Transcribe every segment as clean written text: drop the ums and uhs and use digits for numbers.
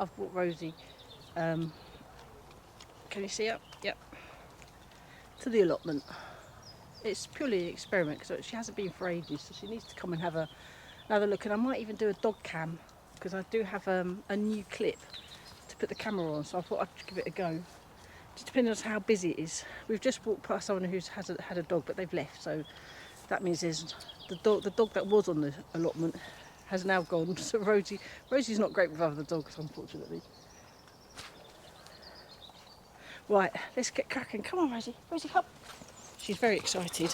I've brought Rosie, can you see her? Yep, to the allotment. It's purely an experiment because she hasn't been for ages, so she needs to come and have another look. And I might even do a dog cam because I do have a new clip to put the camera on, so I thought I'd give it a go. Just depending on how busy it is. We've just walked past someone who's had a dog, but they've left, so that means there's the dog that was on the allotment has now gone. So Rosie's not great with other dogs, unfortunately. Right, let's get cracking. Come on, Rosie. Rosie, come. She's very excited.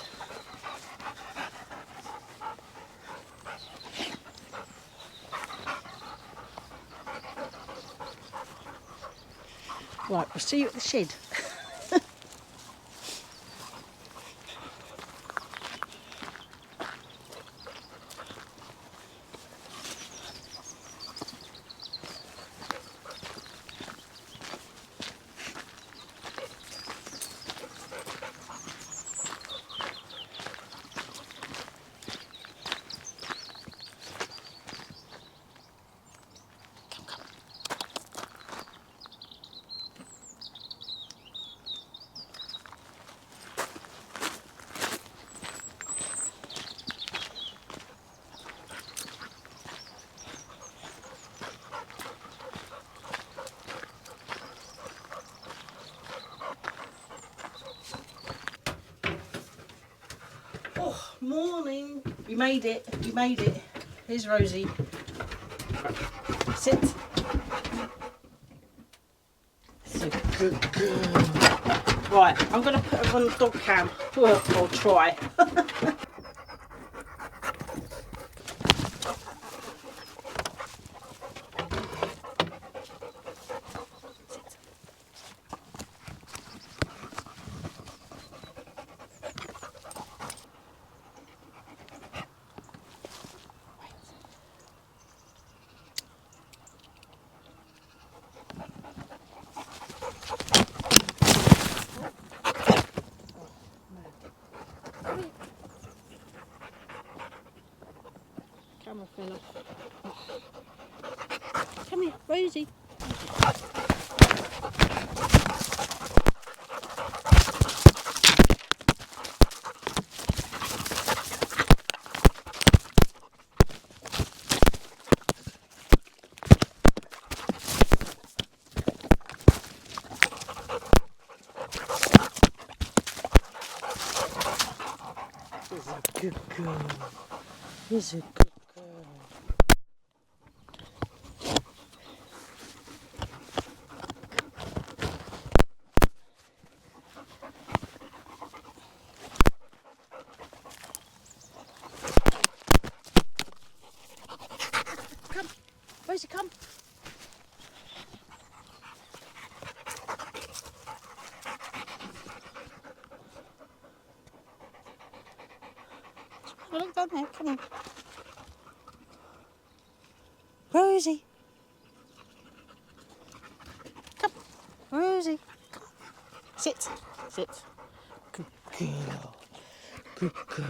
Right, we'll see you at the shed. Oh, morning. We made it. We made it. Here's Rosie. Sit. It's a good girl. Right, I'm going to put her on the dog cam. Well, I'll try. Camera fell off. Come here, Rosie. He's a good girl. He's a good girl. Come, Rosie, come. Look down there, come on. Rosie. Come, Rosie. Come. Sit, sit. Good girl. Good girl.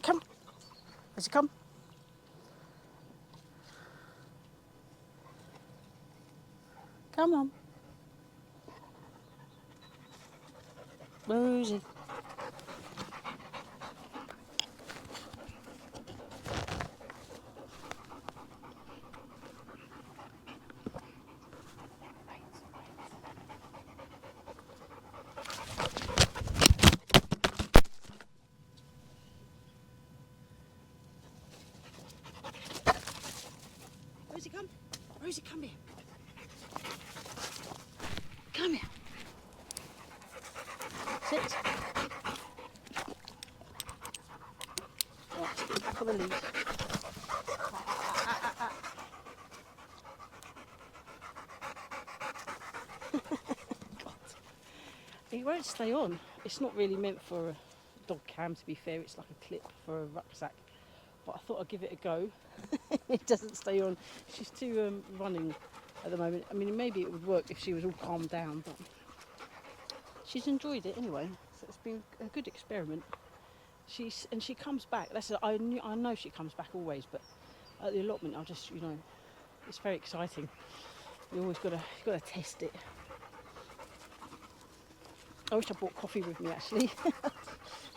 Come. Rosie, come. Come on. Rosie. Rosie, come. Rosie, come here. Come here. Sit. Right, get back on the leash. He won't stay on. It's not really meant for a dog cam, to be fair. It's like a clip for a rucksack. But I thought I'd give it a go. It doesn't stay on. She's too running at the moment. I mean, maybe it would work if she was all calmed down, but she's enjoyed it anyway. So it's been a good experiment. She comes back. I know she comes back always, but at the allotment, I just, it's very exciting. You always you gotta test it. I wish I brought coffee with me actually.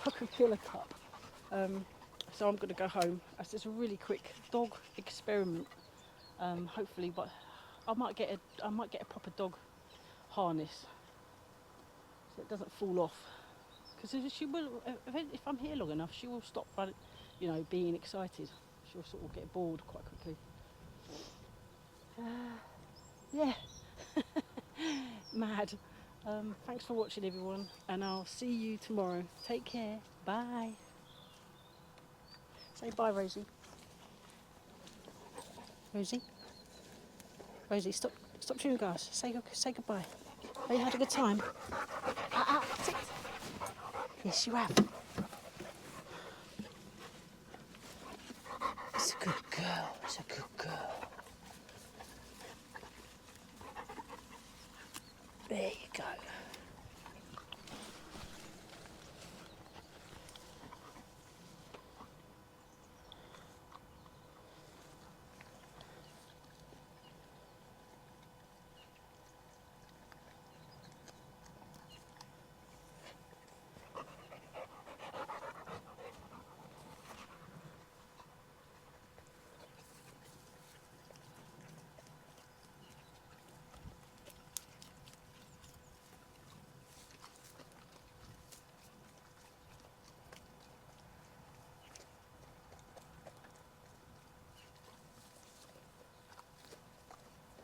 I could fill a cup. So I'm gonna go home. It's a really quick dog experiment. Hopefully, but I might get a proper dog harness so it doesn't fall off. Because she will, if I'm here long enough, she will stop, being excited. She'll sort of get bored quite quickly. Yeah, mad. Thanks for watching, everyone, and I'll see you tomorrow. Take care. Bye. Say bye, Rosie. Rosie. Rosie, stop chewing grass. Say goodbye. Have you had a good time? Sit. Yes, you have. It's a good girl. It's a good girl. There you go.